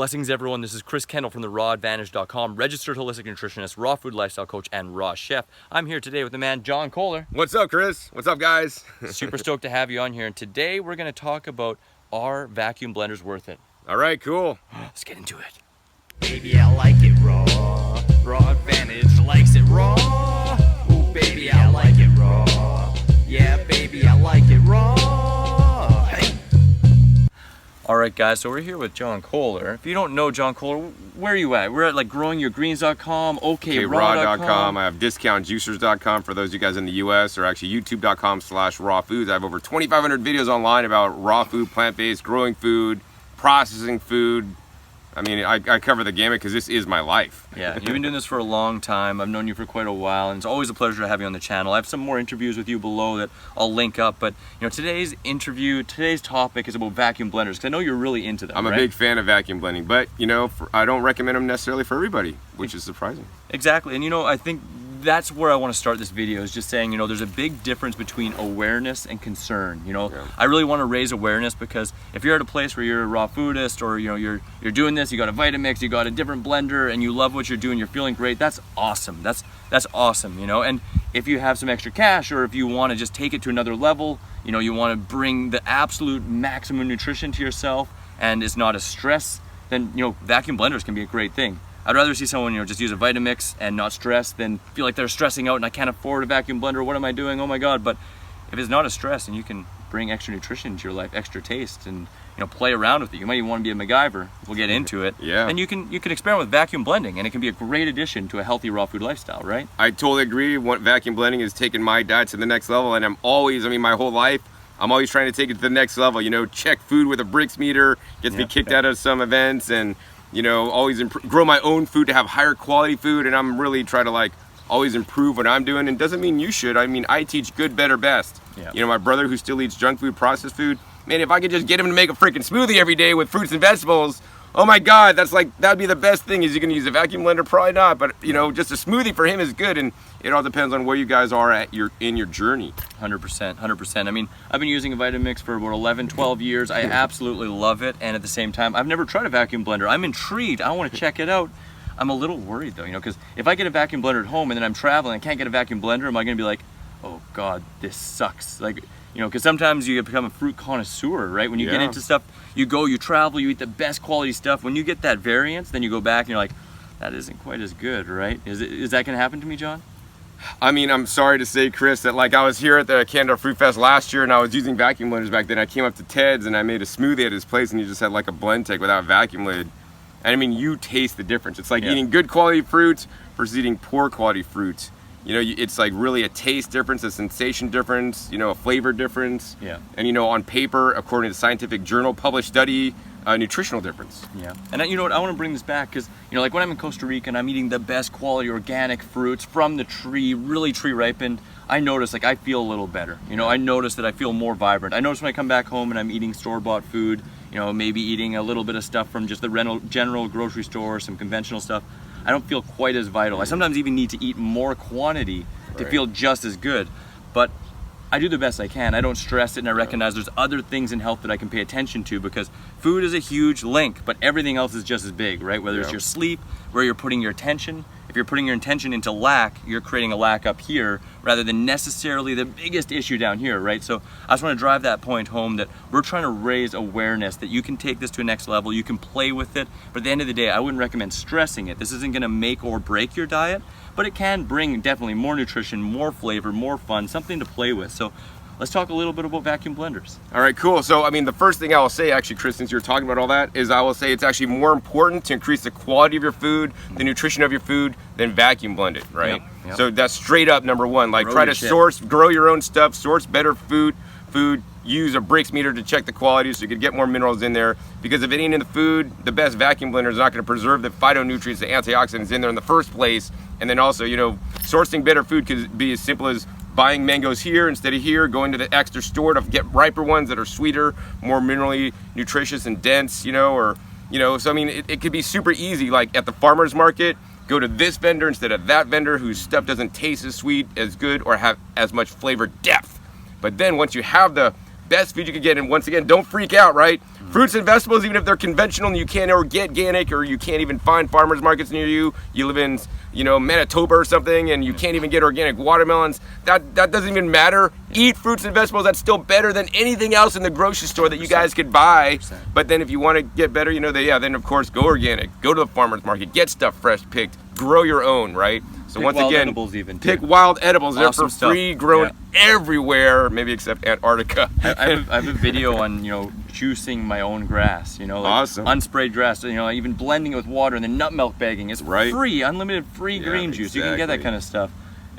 Blessings, everyone. This is Chris Kendall from the rawadvantage.com, registered holistic nutritionist, raw food lifestyle coach, and raw chef. I'm here today with the man, John Kohler. What's up, Chris? What's up, guys? Super stoked to have you on here. And today we're going to talk about, are vacuum blenders worth it? All right, cool. Let's get into it. Baby, I like it raw. Raw Advantage likes it raw. Ooh, baby, I like it raw. Yeah, baby, I like it raw. Hey. All right, guys, so we're here with John Kohler. If you don't know John Kohler, where are you at? We're at like growingyourgreens.com, raw.com. I have discountjuicers.com for those of you guys in the US, or actually youtube.com/raw foods. I have over 2,500 videos online about raw food, plant-based, growing food, processing food. I mean, I cover the gamut because this is my life. Yeah, you've been doing this for a long time. I've known you for quite a while, and it's always a pleasure to have you on the channel. I have some more interviews with you below that I'll link up, but today's topic is about vacuum blenders, because I know you're really into them. I'm a big fan of vacuum blending, but I don't recommend them necessarily for everybody, which is surprising. Exactly, and I think that's where I want to start this video, is just saying, there's a big difference between awareness and concern. I really want to raise awareness, because if you're at a place where you're a raw foodist, or you're doing this, you got a Vitamix, you got a different blender, and you love what you're doing, you're feeling great, that's awesome. That's awesome, and if you have some extra cash, or if you want to just take it to another level, you want to bring the absolute maximum nutrition to yourself, and it's not a stress, then vacuum blenders can be a great thing. I'd rather see someone, just use a Vitamix and not stress than feel like they're stressing out and I can't afford a vacuum blender. What am I doing? Oh my God. But if it's not a stress and you can bring extra nutrition to your life, extra taste, and play around with it. You might even want to be a MacGyver. We'll get into it. Yeah. And you can experiment with vacuum blending, and it can be a great addition to a healthy raw food lifestyle, right? I totally agree. Vacuum blending is taking my diet to the next level, and my whole life, I'm always trying to take it to the next level. Check food with a bricks meter, gets me kicked out of some events, and always grow my own food to have higher quality food, and I'm really trying to always improve what I'm doing. And doesn't mean you should. I teach good, better, best. Yeah. My brother who still eats junk food, processed food, man, if I could just get him to make a freaking smoothie every day with fruits and vegetables, oh my God, that'd be the best thing. Is you gonna use a vacuum blender? Probably not, but just a smoothie for him is good, and it all depends on where you guys are in your journey. 100%. I've been using a Vitamix for about 11, 12 years. I absolutely love it, and at the same time, I've never tried a vacuum blender. I'm intrigued. I want to check it out. I'm a little worried though, because if I get a vacuum blender at home and then I'm traveling, I can't get a vacuum blender, am I gonna be like, oh God, this sucks? Because sometimes you become a fruit connoisseur, right? When you get into stuff, you travel, you eat the best quality stuff. When you get that variance, then you go back and you're like, that isn't quite as good, right? Is that gonna happen to me, John? I'm sorry to say, Chris, that I was here at the Canada Fruit Fest last year, and I was using vacuum blenders back then. I came up to Ted's and I made a smoothie at his place, and he just had a blend take without a vacuum lid. And you taste the difference. It's like eating good quality fruits versus eating poor quality fruits. It's really a taste difference, a sensation difference, a flavor difference. Yeah. And on paper, according to scientific journal published study, a nutritional difference. Yeah. And you know what, I want to bring this back, because when I'm in Costa Rica and I'm eating the best quality organic fruits from the tree, really tree ripened, I notice I feel a little better. I notice that I feel more vibrant. I notice when I come back home and I'm eating store-bought food, maybe eating a little bit of stuff from just the general grocery store, some conventional stuff, I don't feel quite as vital. I sometimes even need to eat more quantity to feel just as good. But I do the best I can. I don't stress it, and I recognize there's other things in health that I can pay attention to, because food is a huge link, but everything else is just as big, right? Whether it's your sleep, where you're putting your attention. If you're putting your attention into lack, you're creating a lack up here rather than necessarily the biggest issue down here, right? So I just want to drive that point home, that we're trying to raise awareness that you can take this to a next level, you can play with it, but at the end of the day, I wouldn't recommend stressing it. This isn't going to make or break your diet, but it can bring definitely more nutrition, more flavor, more fun, something to play with. So let's talk a little bit about vacuum blenders. All right, cool. So, the first thing I will say, actually, Chris, since you're talking about all that, is I will say it's actually more important to increase the quality of your food, the nutrition of your food, than vacuum blend it, right? Yep. So that's straight up number one. Try to grow your own stuff, source better food, use a bricks meter to check the quality so you can get more minerals in there. Because if it ain't in the food, the best vacuum blender is not going to preserve the phytonutrients, the antioxidants in there in the first place. And then also, sourcing better food could be as simple as buying mangoes here instead of here, going to the extra store to get riper ones that are sweeter, more minerally nutritious and dense, it could be super easy. At the farmer's market, go to this vendor instead of that vendor whose stuff doesn't taste as sweet, as good, or have as much flavor depth. But then once you have the best food you could get, and once again, don't freak out, right? Fruits and vegetables, even if they're conventional and you can't or get organic, or you can't even find farmers markets near you, you live in, you know, Manitoba or something, and you can't even get organic watermelons, that doesn't even matter. Eat fruits and vegetables. That's still better than anything else in the grocery store that you guys could buy. 100%. But then if you want to get better, you know, then of course go organic, go to the farmers market, get stuff fresh picked, grow your own, right? So Pick once wild again, edibles even, pick too. wild edibles. They're Awesome for stuff. free, grown everywhere, maybe except Antarctica. I have a video on, you know, juicing my own grass, you know, like Awesome. unsprayed grass, you know, even blending it with water and then nut milk bagging. It's Right. free, unlimited free Yeah, green juice. You can get that exactly. kind of stuff.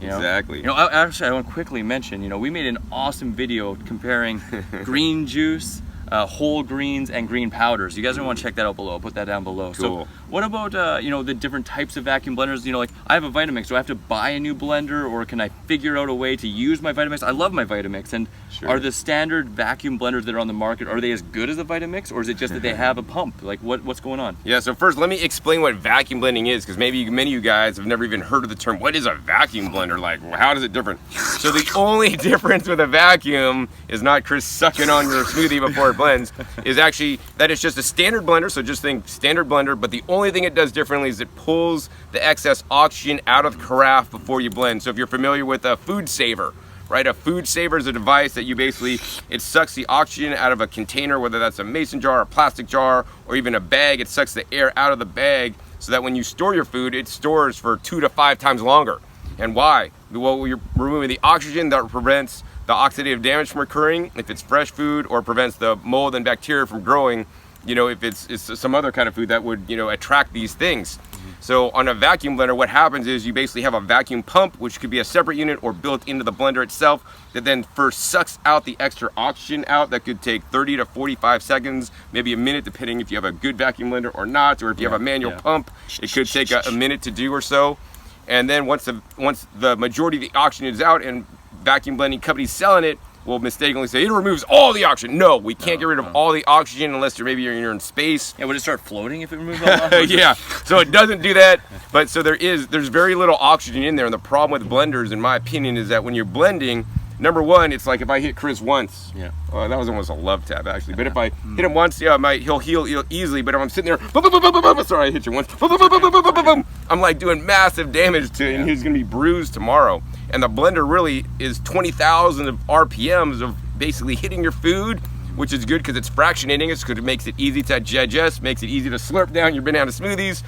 You know? Exactly. You know, actually, I want to quickly mention, you know, we made an awesome video comparing green juice, whole greens, and green powders. You guys want to check that out below. I'll put that down below. Cool. So what about, you know, the different types of vacuum blenders? You know, like I have a Vitamix. Do I have to buy a new blender, or can I figure out a way to use my Vitamix? I love my Vitamix. And Sure. are the standard vacuum blenders that are on the market, are they as good as the Vitamix, or is it just that they have a pump? Like what's going on? Yeah, so first let me explain what vacuum blending is, because maybe many of you guys have never even heard of the term. What is a vacuum blender? Like, how is it different? So the only difference with a vacuum is not Chris sucking on your smoothie before it blends, is actually that it's just a standard blender, so just think standard blender, but the only thing it does differently is it pulls the excess oxygen out of the carafe before you blend. So if you're familiar with a food saver, right? A food saver is a device that you basically, it sucks the oxygen out of a container, whether that's a mason jar, a plastic jar, or even a bag. It sucks the air out of the bag so that when you store your food, it stores for 2 to 5 times longer. And why? Well, you're removing the oxygen that prevents the oxidative damage from occurring if it's fresh food, or prevents the mold and bacteria from growing, you know, if it's some other kind of food that would, you know, attract these things. So on a vacuum blender, what happens is you basically have a vacuum pump, which could be a separate unit or built into the blender itself, that then first sucks out the extra oxygen out. That could take 30 to 45 seconds, maybe a minute, depending if you have a good vacuum blender or not, or if you have a manual pump, it could take a minute to do or so. And then once the majority of the oxygen is out, and vacuum blending companies selling it will mistakenly say it removes all the oxygen. No, we can't get rid of all the oxygen unless you're in space. Yeah, would it start floating if it removes all that? Yeah, so it doesn't do that. But so there's very little oxygen in there, and the problem with blenders, in my opinion, is that when you're blending, number one, it's like if I hit Chris once, that was almost a love tap actually. But if I hit him once, he'll heal easily. But if I'm sitting there, sorry, I hit you once, I'm like doing massive damage to him, and he's gonna be bruised tomorrow. And the blender really is 20,000 of RPMs of basically hitting your food, which is good because it's fractionating it, because it makes it easy to digest, makes it easy to slurp down your banana smoothies.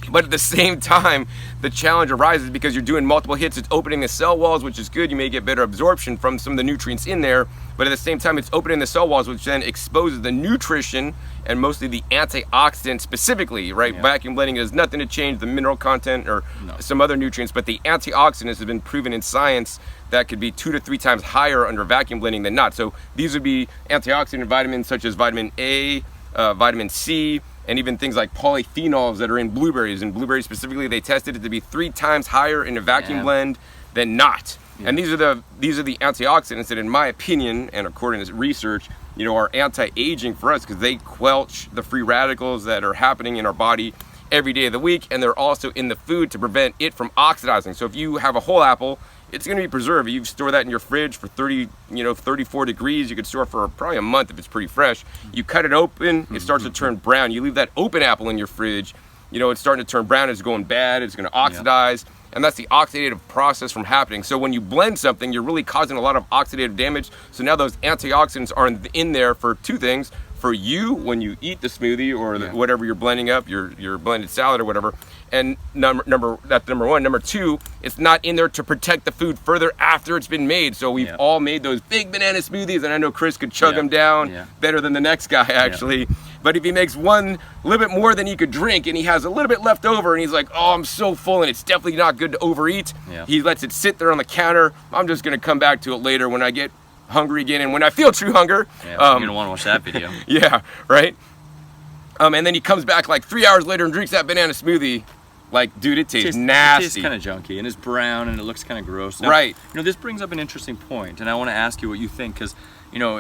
But at the same time, the challenge arises because you're doing multiple hits. It's opening the cell walls, which is good. You may get better absorption from some of the nutrients in there. But at the same time, it's opening the cell walls, which then exposes the nutrition and mostly the antioxidants specifically, right? Vacuum blending has nothing to change the mineral content or some other nutrients, but the antioxidants have been proven in science that could be 2 to 3 times higher under vacuum blending than not. So these would be antioxidant vitamins such as vitamin A, vitamin C, and even things like polyphenols that are in blueberries. And blueberries specifically, they tested it to be 3 times higher in a vacuum blend than not. And these are the antioxidants that, in my opinion, and according to research, you know, are anti-aging for us, because they quelch the free radicals that are happening in our body every day of the week, and they're also in the food to prevent it from oxidizing. So if you have a whole apple, it's going to be preserved. You store that in your fridge for 34 degrees. You could store for probably a month if it's pretty fresh. You cut it open, it starts to turn brown. You leave that open apple in your fridge, you know, it's starting to turn brown, it's going bad, it's going to oxidize. And that's the oxidative process from happening. So when you blend something, you're really causing a lot of oxidative damage. So now those antioxidants are in there for 2 things. For you, when you eat the smoothie or whatever you're blending up, your blended salad or whatever. And that's number one. Number 2, it's not in there to protect the food further after it's been made. So we've all made those big banana smoothies, and I know Chris could chug them down better than the next guy actually. But if he makes one a little bit more than he could drink, and he has a little bit left over, and he's like, oh, I'm so full, and it's definitely not good to overeat. He lets it sit there on the counter. I'm just gonna come back to it later when I get hungry again, and when I feel true hunger. You're gonna want to watch that video. Right. And then he comes back like 3 hours later and drinks that banana smoothie. Like, dude, it tastes nasty. It tastes kind of junky, and it's brown, and it looks kind of gross. Now, right. You know, this brings up an interesting point, and I want to ask you what you think, because, you know,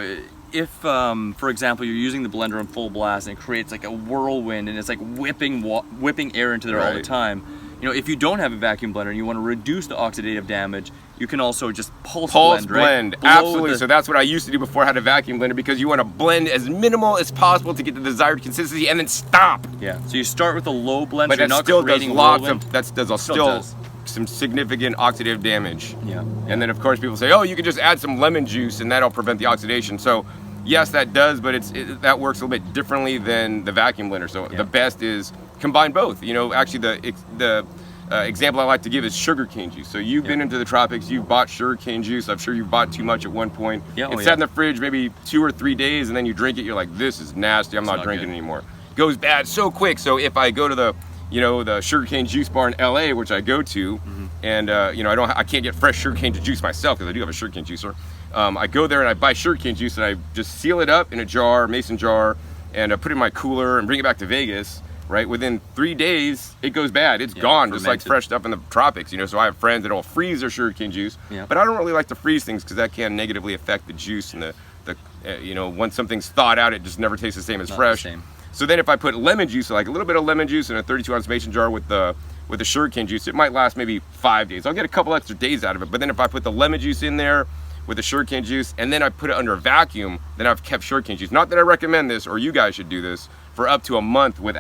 if, for example, you're using the blender on full blast, and it creates like a whirlwind, and it's like whipping air into there all the time. you know, if you don't have a vacuum blender and you want to reduce the oxidative damage, you can also just pulse blend, right? Absolutely. So that's what I used to do before I had a vacuum blender, because you want to blend as minimal as possible to get the desired consistency and then stop. Yeah. So you start with a low blend, but so that still does lots whirlwind. of still some significant oxidative damage. Yeah. And then of course people say, oh, you can just add some lemon juice and that'll prevent the oxidation. So yes, that does, but that works a little bit differently than the vacuum blender. So the best is combine both. You know, actually the example I like to give is sugarcane juice. So you've been into the tropics, you've bought sugarcane juice. I'm sure you've bought too much at one point. Yeah, It's sat in the fridge maybe 2 or 3 days, and then you drink it, you're like, this is nasty, I'm not drinking it anymore. Goes bad so quick. So if I go to the sugarcane juice bar in LA, which I go to, and I can't get fresh sugarcane juice myself because I do have a sugarcane juicer. I go there and I buy sugarcane juice and I just seal it up in a jar, mason jar, and put it in my cooler and bring it back to Vegas. Right, within 3 days, it goes bad. It's gone, just like fresh stuff in the tropics. You know, so I have friends that'll freeze their sugarcane juice, but I don't really like to freeze things because that can negatively affect the juice and the once something's thawed out, it just never tastes the same as fresh. So then if I put lemon juice, like a little bit of lemon juice in a 32-ounce mason jar with the sugarcane juice, it might last maybe 5 days. I'll get a couple extra days out of it. With if I put the lemon juice in there with the sugarcane juice and then I put it under a vacuum, then I've kept sugarcane juice. Not that I recommend this or you guys should do this, for up to a month with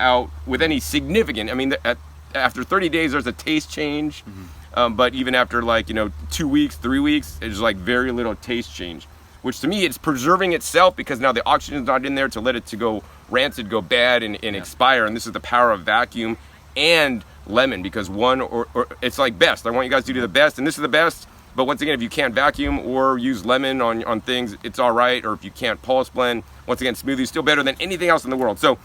any significant, I mean, after 30 days, there's a taste change. But even after 2 weeks, 3 weeks, there's like very little taste change, which to me, it's preserving itself because now the oxygen's not in there to let it to go rancid, go bad and expire. And this is the power of vacuum and lemon, because one or it's like best. I want you guys to do the best, and this is the best. But once again, if you can't vacuum or use lemon on things, it's all right. Or if you can't pulse blend, once again, smoothie's still better than anything else in the world. So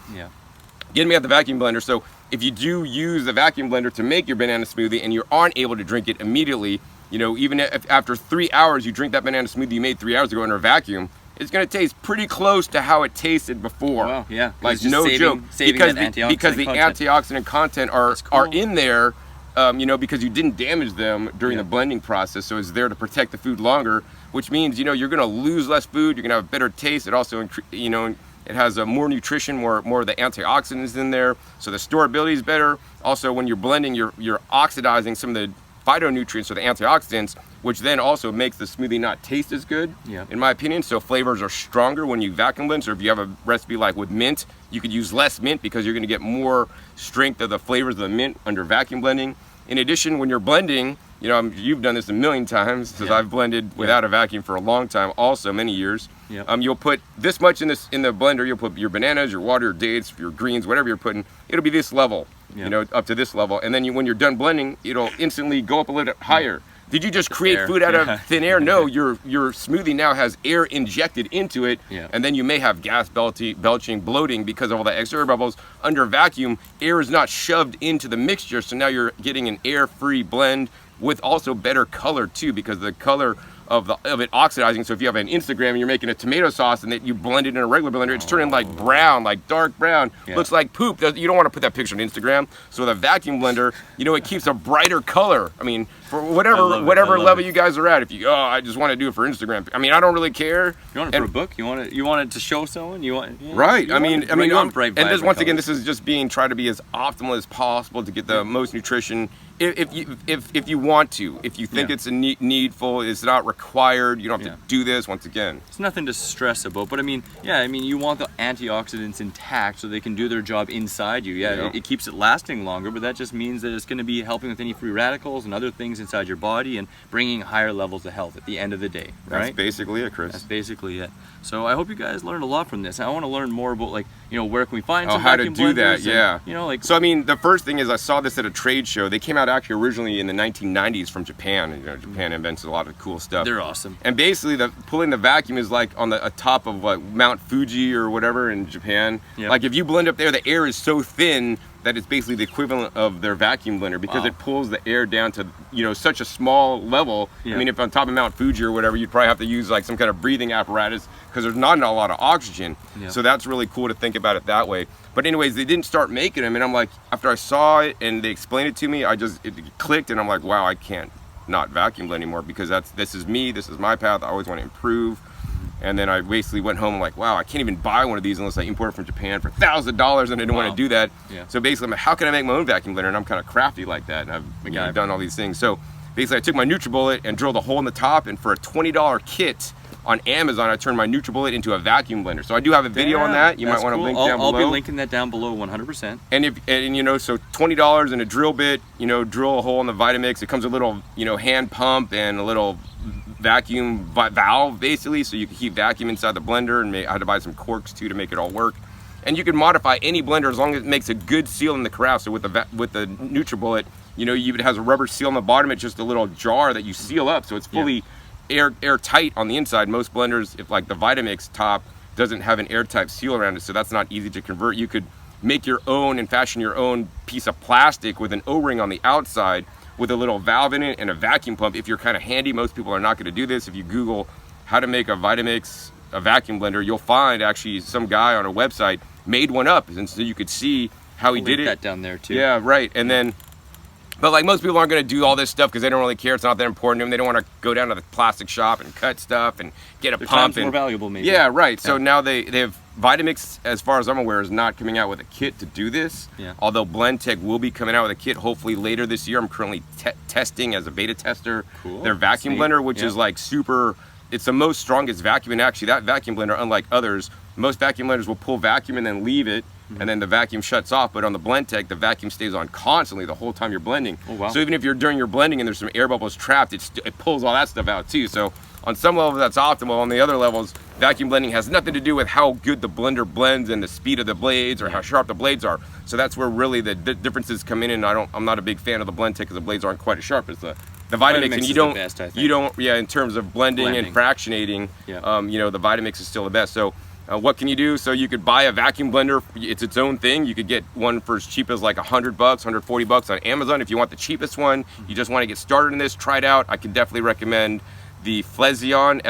getting me at the vacuum blender. So if you do use the vacuum blender to make your banana smoothie and you aren't able to drink it immediately, you know, even if after 3 hours you drink that banana smoothie you made 3 hours ago under a vacuum, it's going to taste pretty close to how it tasted before. Wow, yeah. Like no joke. Because the antioxidant content are in there. Because you didn't damage them during the blending process, so it's there to protect the food longer, which means, you're going to lose less food, you're going to have a better taste. It also, it has more nutrition, more of the antioxidants in there, so the storability is better. Also, when you're blending, you're oxidizing some of the phytonutrients or the antioxidants, which then also makes the smoothie not taste as good, in my opinion. So flavors are stronger when you vacuum blend. So if you have a recipe like with mint, you could use less mint because you're going to get more strength of the flavors of the mint under vacuum blending. In addition, when you're blending, you've done this a million times because I've blended without a vacuum for a long time, also many years. You'll put this much in the blender. You'll put your bananas, your water, your dates, your greens, whatever you're putting. It'll be this level, up to this level. And then when you're done blending, it'll instantly go up a little bit higher. Did you just create food out of thin air? No, your smoothie now has air injected into it, and then you may have gas belching, bloating because of all the extra air bubbles. Under vacuum, air is not shoved into the mixture, so now you're getting an air-free blend with also better color too, because the color of it oxidizing. So if you have an Instagram and you're making a tomato sauce and that you blend it in a regular blender, it's turning like brown, like dark brown, looks like poop. You don't want to put that picture on Instagram. So with a vacuum blender, it keeps a brighter color. I mean, for whatever level you guys are at. If you I just want to do it for Instagram. I mean, I don't really care. You want it for a book? You want it to show someone? Right. I mean, bright, and this once again, this is just try to be as optimal as possible to get the most nutrition. If you want to, if you think it's needful, it's not required. You don't have to do this. Once again, it's nothing to stress about. But I mean, you want the antioxidants intact so they can do their job inside you. It keeps it lasting longer, but that just means that it's going to be helping with any free radicals and other things inside your body and bringing higher levels of health at the end of the day. Right? That's basically it, Chris. That's basically it. So I hope you guys learned a lot from this. I want to learn more about where can we find some how to vacuum do blenders that. And, So I mean, the first thing is I saw this at a trade show. They came out actually originally in the 1990s from Japan. Japan invents a lot of cool stuff. They're awesome. And basically, pulling the vacuum is like on the top of Mount Fuji or whatever in Japan. Like if you blend up there, the air is so thin that it's basically the equivalent of their vacuum blender because it pulls the air down to such a small level. I mean, if on top of Mount Fuji or whatever, you'd probably have to use like some kind of breathing apparatus because there's not a lot of oxygen. So that's really cool to think about it that way. But anyways, they didn't start making them, and I'm like, after I saw it and they explained it to me, it clicked, and I'm like, wow, I can't not vacuum blend anymore because this is me, this is my path. I always want to improve. And then I basically went home like, wow, I can't even buy one of these unless I import it from Japan for $1,000, and I didn't want to do that. Yeah. So basically, I'm like, how can I make my own vacuum blender? And I'm kind of crafty like that, and I've done all these things. So basically, I took my Nutribullet and drilled a hole in the top, and for a $20 kit on Amazon, I turned my Nutribullet into a vacuum blender. So I do have a video on that. You might want to link down below. I'll be linking that down below 100%. And you know, so $20 and a drill bit, you know, drill a hole in the Vitamix. It comes with a little, you know, hand pump and a little vacuum valve basically, so you can keep vacuum inside the blender, and I had to buy some corks too to make it all work. And you can modify any blender as long as it makes a good seal in the carafe. So with the Nutribullet, you know, it has a rubber seal on the bottom. It's just a little jar that you seal up, so it's fully airtight on the inside. Most blenders, if like the Vitamix top, doesn't have an airtight seal around it, so that's not easy to convert. You could make your own and fashion your own piece of plastic with an O-ring on the outside with a little valve in it and a vacuum pump if you're kind of handy. Most people are not going to do this. If you Google how to make a Vitamix a vacuum blender, you'll find actually some guy on a website made one up, and so you could see how he did it. That down there too. Yeah, right. And then, but like most people aren't going to do all this stuff because they don't really care. It's not that important to them. They don't want to go down to the plastic shop and cut stuff and get a Their pump. time's more valuable, maybe. Yeah, right. So now they have Vitamix, as far as I'm aware, is not coming out with a kit to do this. Yeah. Although Blendtec will be coming out with a kit hopefully later this year. I'm currently testing as a beta tester their vacuum blender, which is like super. It's the most strongest vacuum, and actually that vacuum blender, unlike others, most vacuum blenders will pull vacuum and then leave it, and then the vacuum shuts off. But on the Blendtec, the vacuum stays on constantly the whole time you're blending. Oh, wow. So even if you're during your blending and there's some air bubbles trapped, it pulls all that stuff out too. So on some levels that's optimal. On the other levels, vacuum blending has nothing to do with how good the blender blends and the speed of the blades or how sharp the blades are. So that's where really the differences come in. And I'm not a big fan of the Blendtec because the blades aren't quite as sharp as the Vitamix, and you don't, in terms of blending and fractionating, you know, the Vitamix is still the best. So what can you do? So you could buy a vacuum blender. It's its own thing. You could get one for as cheap as like $100, $140 on Amazon. If you want the cheapest one, you just want to get started in this, try it out. I can definitely recommend the Flexzion,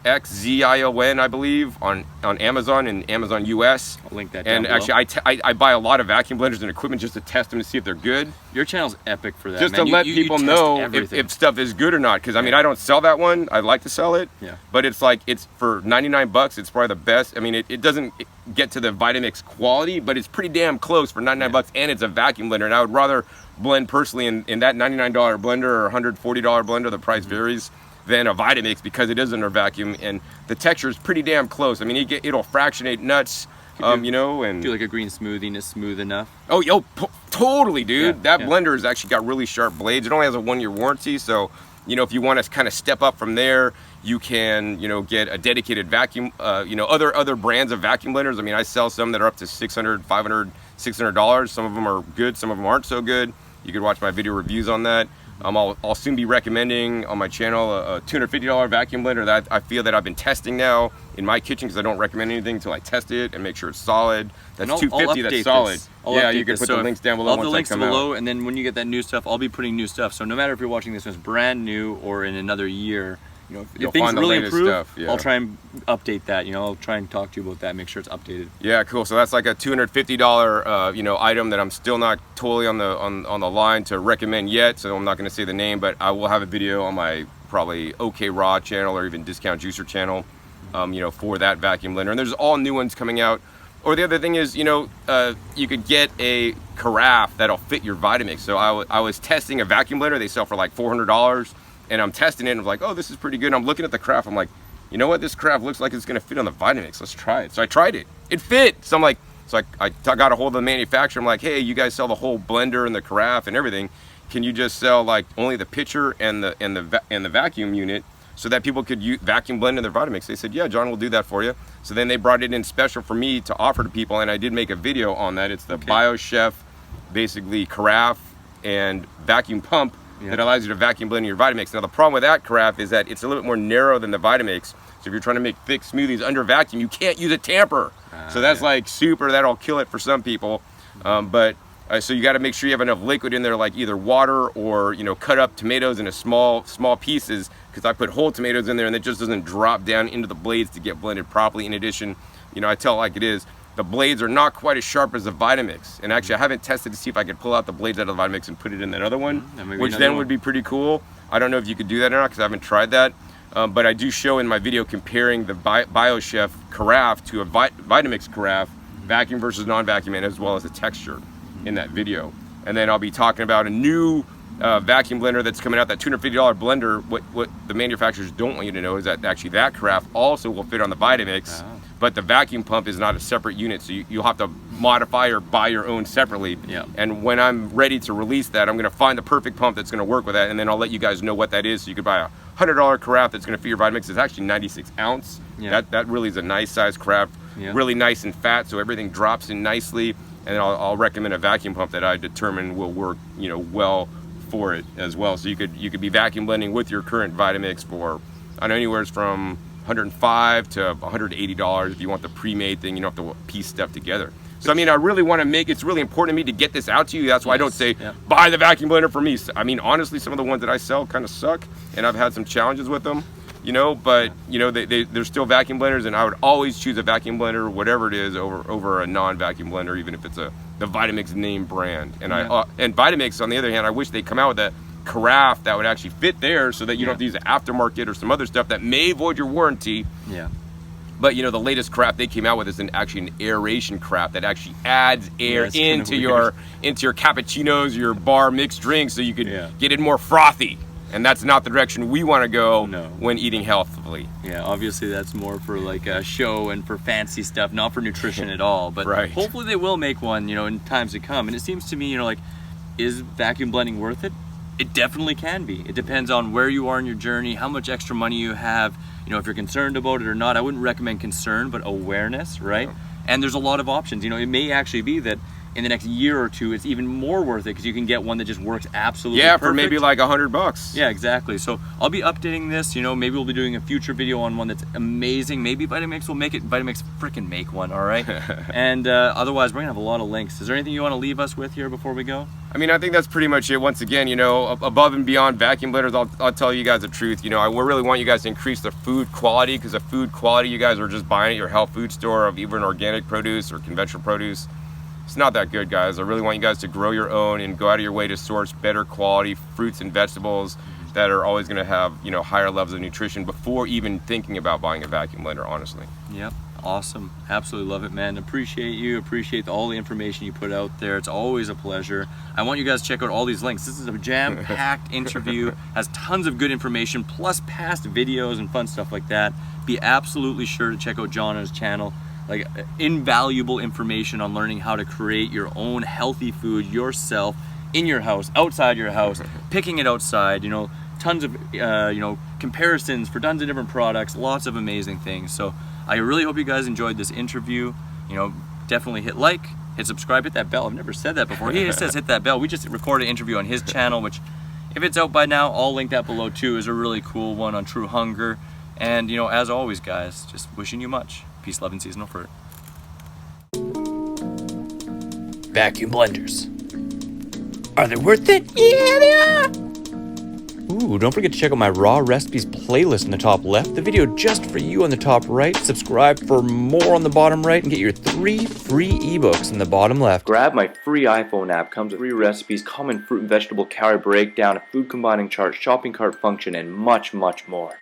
Flexzion, I believe, on Amazon and Amazon US. I'll link that down below. Actually, I buy a lot of vacuum blenders and equipment just to test them to see if they're good. Your channel's epic for that, just man. to let people know if stuff is good or not. Because I mean, I don't sell that one. I'd like to sell it. Yeah. But it's like, it's for 99 bucks. It's probably the best. I mean, it doesn't get to the Vitamix quality, but it's pretty damn close for 99 bucks, and it's a vacuum blender. And I would rather blend personally in that $99 blender or $140 blender, the price varies, than a Vitamix, because it is under vacuum and the texture is pretty damn close. I mean, it'll fractionate nuts, you know, and do like a green smoothie and it's smooth enough. Oh, totally, dude. Yeah, that blender has actually got really sharp blades. It only has a 1-year warranty, so you know, if you want to kind of step up from there, you can, you know, get a dedicated vacuum, you know, other brands of vacuum blenders. I mean, I sell some that are up to $600, $500, $600. Some of them are good, some of them aren't so good. You could watch my video reviews on that. I'll soon be recommending on my channel a $250 vacuum blender that I feel that I've been testing now in my kitchen, because I don't recommend anything until I test it and make sure it's solid. That's $250. That's solid. Yeah, you can put the links down below. All the links below, and then when you get that new stuff, I'll be putting new stuff. So no matter if you're watching this as brand new or in another year, you know, if things really improve, I'll try and update that. You know, I'll try and talk to you about that, make sure it's updated. Yeah, cool. So that's like a $250 you know, item that I'm still not totally on the line to recommend yet. So I'm not going to say the name, but I will have a video on my probably OK Raw channel or even Discount Juicer channel, you know, for that vacuum blender. And there's all new ones coming out. Or the other thing is, you know, you could get a carafe that'll fit your Vitamix. So I was testing a vacuum blender. They sell for like $400. And I'm testing it and I'm like, oh, this is pretty good. And I'm looking at the carafe. I'm like, you know what? This carafe looks like it's going to fit on the Vitamix. Let's try it. So I tried it. It fit. So I'm like, I got a hold of the manufacturer. I'm like, hey, you guys sell the whole blender and the carafe and everything. Can you just sell like only the pitcher and the vacuum unit so that people could vacuum blend in their Vitamix? They said, yeah, John, we'll do that for you. So then they brought it in special for me to offer to people. And I did make a video on that. It's the BioChef, basically carafe and vacuum pump that allows you to vacuum blend your Vitamix. Now the problem with that carafe is that it's a little bit more narrow than the Vitamix. So if you're trying to make thick smoothies under vacuum, you can't use a tamper. So that's like super, that'll kill it for some people. So you got to make sure you have enough liquid in there, like either water or, you know, cut up tomatoes into small pieces, because I put whole tomatoes in there and it just doesn't drop down into the blades to get blended properly. In addition, you know, I tell it like it is, the blades are not quite as sharp as the Vitamix. And actually, I haven't tested to see if I could pull out the blades out of the Vitamix and put it in that other one, which then would be pretty cool. I don't know if you could do that or not, because I haven't tried that. But I do show in my video comparing the BioChef carafe to a Vitamix carafe, vacuum versus non-vacuum, and as well as the texture in that video. And then I'll be talking about a new vacuum blender that's coming out, that $250 blender. What the manufacturers don't want you to know is that actually that carafe also will fit on the Vitamix, but the vacuum pump is not a separate unit, so you'll have to modify or buy your own separately. Yeah. And when I'm ready to release that, I'm going to find the perfect pump that's going to work with that, and then I'll let you guys know what that is. So you could buy a $100 carafe that's going to fit your Vitamix. It's actually 96 ounce. Yeah. That really is a nice size carafe, really nice and fat, so everything drops in nicely. And I'll recommend a vacuum pump that I determine will work, well for it as well. So you could be vacuum blending with your current Vitamix for, I know, anywhere from $105 to $180 if you want the pre-made thing. You don't have to piece stuff together. So I mean, I really want to make, it's really important to me to get this out to you. That's why I don't say buy the vacuum blender for me. I mean, honestly, some of the ones that I sell kind of suck, and I've had some challenges with them. But they're still vacuum blenders, and I would always choose a vacuum blender, whatever it is, over a non-vacuum blender, even if it's the Vitamix name brand. And and Vitamix, on the other hand, I wish they'd come out with a carafe that would actually fit there, so that you don't have to use the aftermarket or some other stuff that may void your warranty. Yeah. But the latest carafe they came out with is actually an aeration carafe that actually adds air into your cappuccinos, your bar mixed drinks, so you could get it more frothy. And that's not the direction we want to go when eating healthfully. Yeah, obviously that's more for like a show and for fancy stuff, not for nutrition at all. But hopefully they will make one, in times to come. And it seems to me, is vacuum blending worth it? It definitely can be. It depends on where you are in your journey, how much extra money you have, if you're concerned about it or not. I wouldn't recommend concern, but awareness, right? And there's a lot of options. It may actually be that in the next year or two, it's even more worth it because you can get one that just works absolutely perfect. For maybe like $100. Yeah, exactly. So I'll be updating this. Maybe we'll be doing a future video on one that's amazing. Maybe Vitamix will make it. Vitamix freaking make one, all right? And otherwise, we're gonna have a lot of links. Is there anything you want to leave us with here before we go? I mean, I think that's pretty much it. Once again, above and beyond vacuum blenders, I'll tell you guys the truth. I really want you guys to increase the food quality, because the food quality you guys are just buying at your health food store of even organic produce or conventional produce, it's not that good, guys. I really want you guys to grow your own and go out of your way to source better quality fruits and vegetables that are always going to have, higher levels of nutrition before even thinking about buying a vacuum blender, honestly. Yep. Awesome. Absolutely love it, man. Appreciate you. Appreciate all the information you put out there. It's always a pleasure. I want you guys to check out all these links. This is a jam-packed interview, has tons of good information, plus past videos and fun stuff like that. Be absolutely sure to check out John and his channel. Like invaluable information on learning how to create your own healthy food yourself in your house, outside your house, picking it outside, tons of comparisons for tons of different products, lots of amazing things. So I really hope you guys enjoyed this interview. Definitely hit like, hit subscribe, hit that bell. I've never said that before. He says hit that bell. We just recorded an interview on his channel, which if it's out by now, I'll link that below too. Is a really cool one on True Hunger. And as always, guys, just wishing you much peace, love, and seasonal fruit. Vacuum blenders. Are they worth it? Yeah, they are! Ooh, don't forget to check out my raw recipes playlist in the top left, the video just for you on the top right, subscribe for more on the bottom right, and get your 3 free ebooks in the bottom left. Grab my free iPhone app, comes with 3 recipes, common fruit and vegetable calorie breakdown, a food combining chart, shopping cart function, and much, much more.